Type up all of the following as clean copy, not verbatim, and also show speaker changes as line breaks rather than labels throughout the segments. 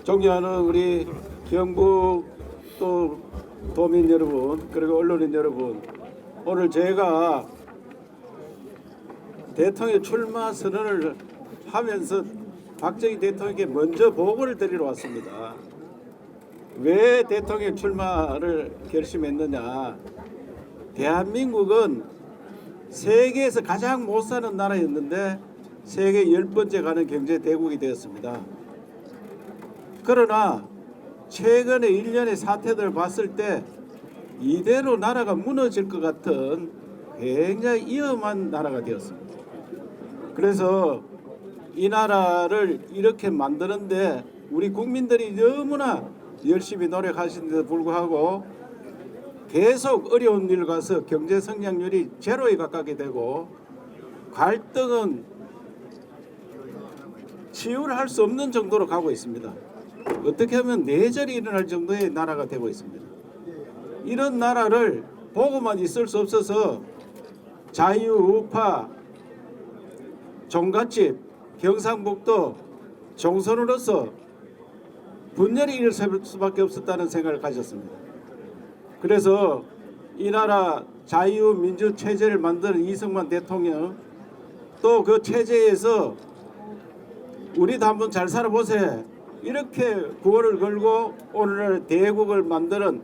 존경하는 우리 경북 또 도민 여러분, 그리고 언론인 여러분, 오늘 제가 대통령 출마 선언을 하면서 박정희 대통령께 먼저 보고를 드리러 왔습니다. 왜 대통령 출마를 결심했느냐? 대한민국은 세계에서 가장 못 사는 나라였는데 세계 10번째 가는 경제 대국이 되었습니다. 그러나 최근에 일련의 사태들을 봤을 때 이대로 나라가 무너질 것 같은 굉장히 위험한 나라가 되었습니다. 그래서 이 나라를 이렇게 만드는데 우리 국민들이 너무나 열심히 노력하시는데도 불구하고 계속 어려운 일 가서 경제 성장률이 제로에 가깝게 되고 갈등은 치유를 할 수 없는 정도로 가고 있습니다. 어떻게 하면 내절이 일어날 정도의 나라가 되고 있습니다. 이런 나라를 보고만 있을 수 없어서 자유, 우파, 종갓집, 경상북도 종선으로서 분열이 일어설 수밖에 없었다는 생각을 가졌습니다. 그래서 이 나라 자유민주 체제를 만드는 이승만 대통령, 또 그 체제에서 우리도 한번 잘 살아보세, 이렇게 구호를 걸고 오늘날 대국을 만드는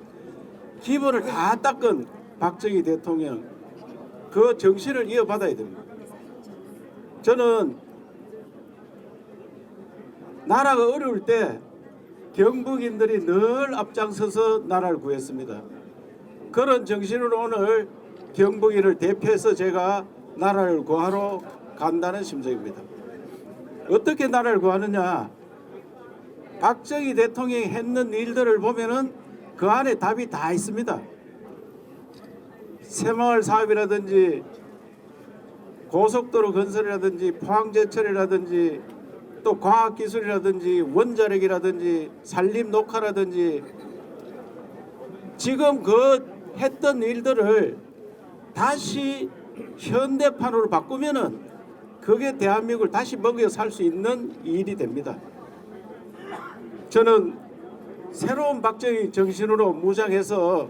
기본을 다 닦은 박정희 대통령, 그 정신을 이어받아야 됩니다. 저는 나라가 어려울 때 경북인들이 늘 앞장서서 나라를 구했습니다. 그런 정신으로 오늘 경북인을 대표해서 제가 나라를 구하러 간다는 심정입니다. 어떻게 나라를 구하느냐? 박정희 대통령이 했는 일들을 보면은 그 안에 답이 다 있습니다. 새마을 사업이라든지 고속도로 건설이라든지 포항제철이라든지 또 과학기술이라든지 원자력이라든지 산림녹화라든지 지금 그 했던 일들을 다시 현대판으로 바꾸면은 그게 대한민국을 다시 먹여 살 수 있는 일이 됩니다. 저는 새로운 박정희 정신으로 무장해서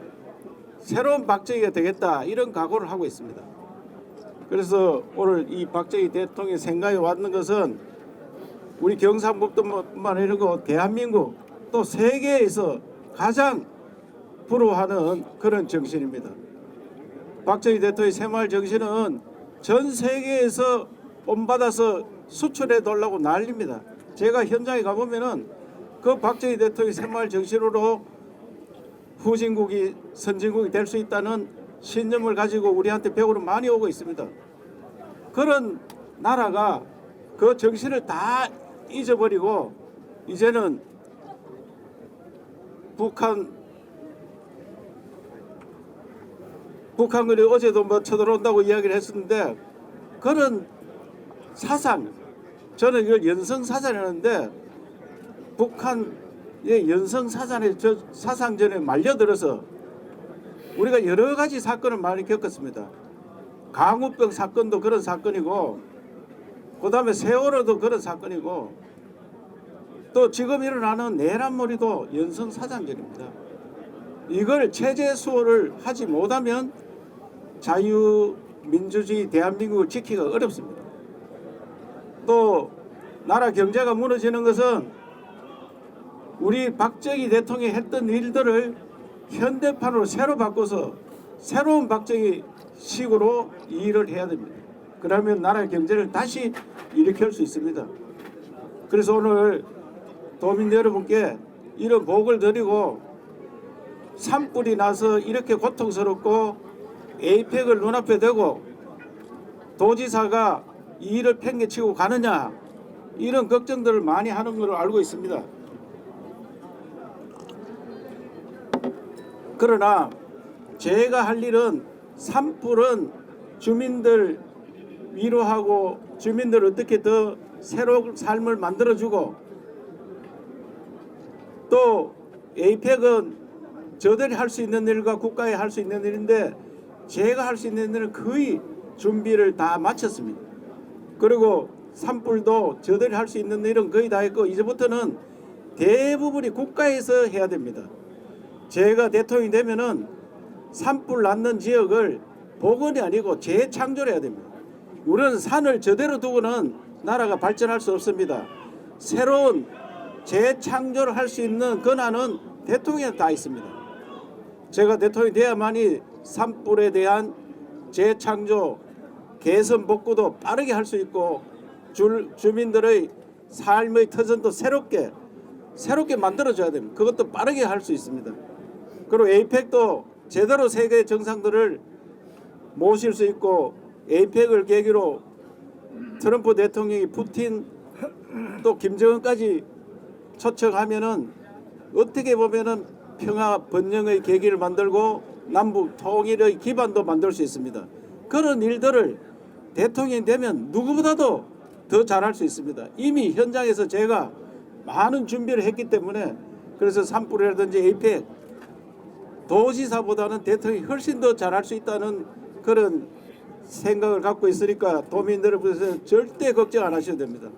새로운 박정희가 되겠다, 이런 각오를 하고 있습니다. 그래서 오늘 이 박정희 대통령이 생각에 왔는 것은 우리 경상북도만 아니고 대한민국 또 세계에서 가장 부러워하는 그런 정신입니다. 박정희 대통령의 새마을 정신은 전 세계에서 본받아서 수출해 달라고 난립니다. 제가 현장에 가보면은 그 박정희 대통령의 새마을 정신으로 후진국이 선진국이 될 수 있다는 신념을 가지고 우리한테 배우러 많이 오고 있습니다. 그런 나라가 그 정신을 다 잊어버리고 이제는 북한군이 어제도 뭐 쳐들어온다고 이야기를 했었는데 그런 사상, 저는 이걸 연성사상이라는데 북한의 연성사상의 사상전에 말려들어서 우리가 여러 가지 사건을 많이 겪었습니다. 강우병 사건도 그런 사건이고 그 다음에 세월호도 그런 사건이고 또 지금 일어나는 내란몰이도 연성사상전입니다. 이걸 체제 수호를 하지 못하면 자유민주주의 대한민국을 지키기가 어렵습니다. 또 나라 경제가 무너지는 것은 우리 박정희 대통령이 했던 일들을 현대판으로 새로 바꿔서 새로운 박정희 식으로 일을 해야 됩니다. 그러면 나라 경제를 다시 일으킬 수 있습니다. 그래서 오늘 도민 여러분께 이런 복을 드리고 산불이 나서 이렇게 고통스럽고 에이펙을 눈앞에 대고 도지사가 이 일을 팽개치고 가느냐, 이런 걱정들을 많이 하는 걸로 알고 있습니다. 그러나 제가 할 일은 산불은 주민들 위로하고 주민들 어떻게 더 새로운 삶을 만들어주고 또 에이펙은 저들이 할 수 있는 일과 국가에 할 수 있는 일인데 제가 할 수 있는 일은 거의 준비를 다 마쳤습니다. 그리고 산불도 저들이 할 수 있는 일은 거의 다 했고 이제부터는 대부분이 국가에서 해야 됩니다. 제가 대통령이 되면은 산불 났는 지역을 복원이 아니고 재창조를 해야 됩니다. 우리는 산을 저대로 두고는 나라가 발전할 수 없습니다. 새로운 재창조를 할 수 있는 권한은 대통령한테 다 있습니다. 제가 대통령이 돼야만이 산불에 대한 재창조, 개선 복구도 빠르게 할 수 있고 주민들의 삶의 터전도 새롭게 만들어줘야 됩니다. 그것도 빠르게 할 수 있습니다. 그리고 에이펙도 제대로 세계 정상들을 모실 수 있고 에이펙을 계기로 트럼프 대통령이 푸틴 또 김정은까지 초청하면은 어떻게 보면은 평화 번영의 계기를 만들고 남북 통일의 기반도 만들 수 있습니다. 그런 일들을 대통령이 되면 누구보다도 더 잘할 수 있습니다. 이미 현장에서 제가 많은 준비를 했기 때문에 그래서 산불이라든지 에이펙 도지사보다는 대통령이 훨씬 더 잘할 수 있다는 그런 생각을 갖고 있으니까 도민 여러분께서 절대 걱정 안 하셔도 됩니다.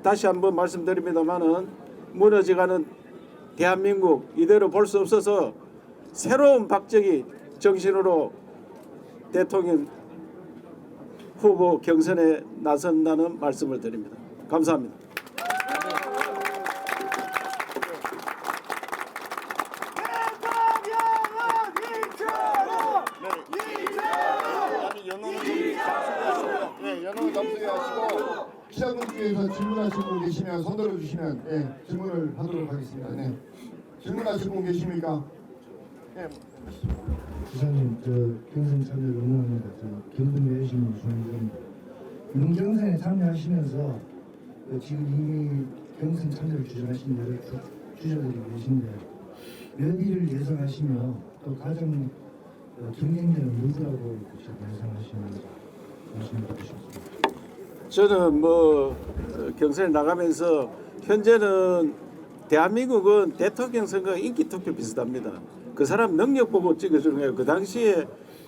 다시 한번 말씀드립니다만은 무너져가는 대한민국 이대로 볼 수 없어서 새로운 박정희 정신으로 대통령 후보 경선에 나선다는 말씀을 드립니다. 감사합니다.
연호는 잠수게 하시고 기자분께서 질문하실 분 계시면 손 들어주시면 질문을 하도록 하겠습니다. 질문하실 분 계십니까?
기사님, 경선 참여를 응원합니다. 경북 내시는 주민입니다. 윤경선에 참여하시면서 지금 이미 경선 참여를 주장하신 여러 주자들이 계신데 몇 일을 예상하시며 또 가장 경쟁자는 누구라고 예상하시는지 말씀해 주시겠습니다.
저는 경선에 나가면서 현재는 대한민국은 대통령 선거가 인기 투표 비슷합니다. 그 사람 능력 보고 찍어주는 거예요. 그 당시에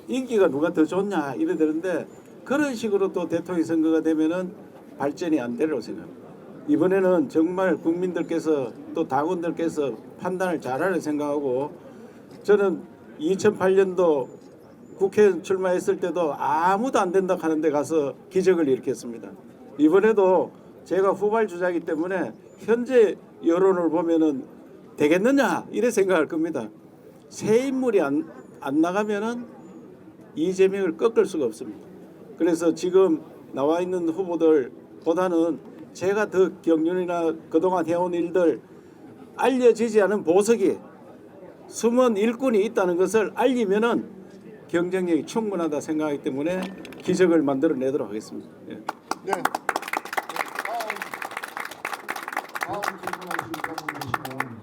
인기가 누가 더 좋냐 이러는데 그런 식으로 또 대통령 선거가 되면은 발전이 안 되리라고 생각합니다. 이번에는 정말 국민들께서 또 당원들께서 판단을 잘하려 생각하고 저는 2008년도 국회 출마했을 때도 아무도 안 된다 하는 데 가서 기적을 일으켰습니다. 이번에도 제가 후발주자이기 때문에 현재 여론을 보면은 되겠느냐 이래 생각할 겁니다. 새 인물이 안 나가면은 이재명을 꺾을 수가 없습니다. 그래서 지금 나와 있는 후보들보다는 제가 더 경륜이나 그동안 해온 일들 알려지지 않은 보석이 숨은 일꾼이 있다는 것을 알리면은 경쟁력이 충분하다 생각하기 때문에 기적을 만들어내도록 하겠습니다.
네. 다음 질문하실 분 계시면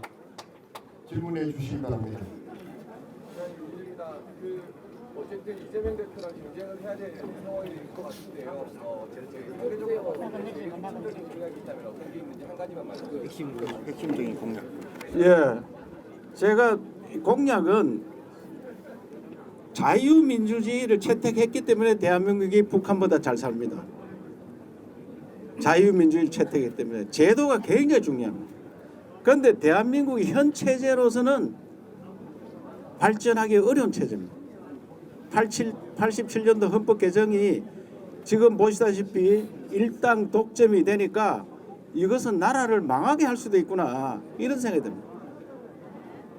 질문해 주시기 바랍니다.
어쨌든 이재명 대표랑 경쟁을 해야 되는 상황이 될 것 같은데요. 상대적으로 충돌이 공약이 있다면 어떤 게 있는지 한 가지만 말씀해 주세요.
핵심적인 공약.
예, 제가 공약은 자유민주주의를 채택했기 때문에 대한민국이 북한보다 잘 삽니다. 자유민주주의를 채택했기 때문에 제도가 굉장히 중요합니다. 그런데 대한민국이 현 체제로서는 발전하기 어려운 체제입니다. 87년도 헌법 개정이 지금 보시다시피 일당 독점이 되니까 이것은 나라를 망하게 할 수도 있구나 이런 생각이 듭니다.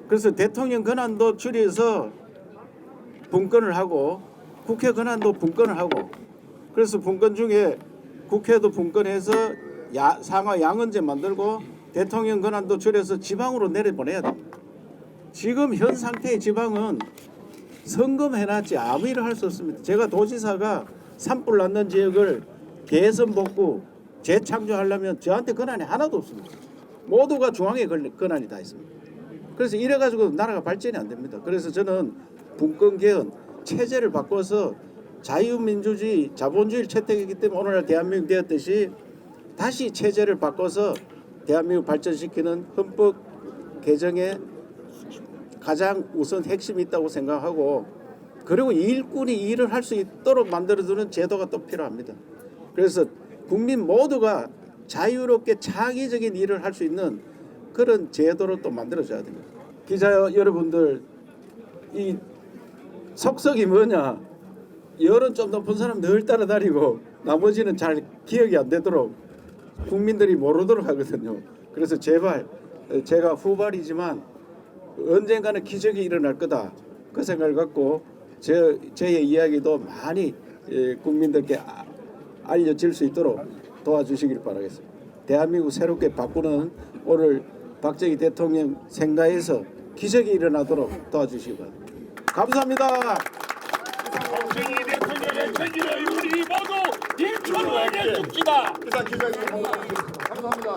그래서 대통령 권한도 줄여서 분권을 하고 국회 권한도 분권을 하고 그래서 분권 중에 국회도 분권해서 상하 양원제 만들고 대통령 권한도 줄여서 지방으로 내려보내야 됩니다. 지금 현 상태의 지방은 선거해놨지 아무 일을 할 수 없습니다. 제가 도지사가 산불 났는 지역을 개선 복구 재창조하려면 저한테 권한이 하나도 없습니다. 모두가 중앙에 권한이 다 있습니다. 그래서 이래가지고 나라가 발전이 안 됩니다. 그래서 저는 분권 개헌 체제를 바꿔서 자유민주주의 자본주의를 채택했기 때문에 오늘날 대한민국 되었듯이 다시 체제를 바꿔서 대한민국 발전시키는 헌법 개정에 가장 우선 핵심이 있다고 생각하고 그리고 일꾼이 일을 할 수 있도록 만들어주는 제도가 또 필요합니다. 그래서 국민 모두가 자유롭게 창의적인 일을 할 수 있는 그런 제도를 또 만들어줘야 됩니다. 기자 여러분들, 이 속성이 뭐냐? 열은 좀 높은 사람 늘 따라다니고 나머지는 잘 기억이 안 되도록 국민들이 모르도록 하거든요. 그래서 제발, 제가 후발이지만 언젠가는 기적이 일어날 거다, 그 생각을 갖고 저의 이야기도 많이 국민들께 알려질 수 있도록 도와주시길 바라겠습니다. 대한민국 새롭게 바꾸는 오늘 박정희 대통령 생가에서 기적이 일어나도록 도와주시기 바랍니다. 감사합니다.
박정희 대통령의 생기를 우리 모두 1초로 해줍시다.
이상 기자님 감사합니다.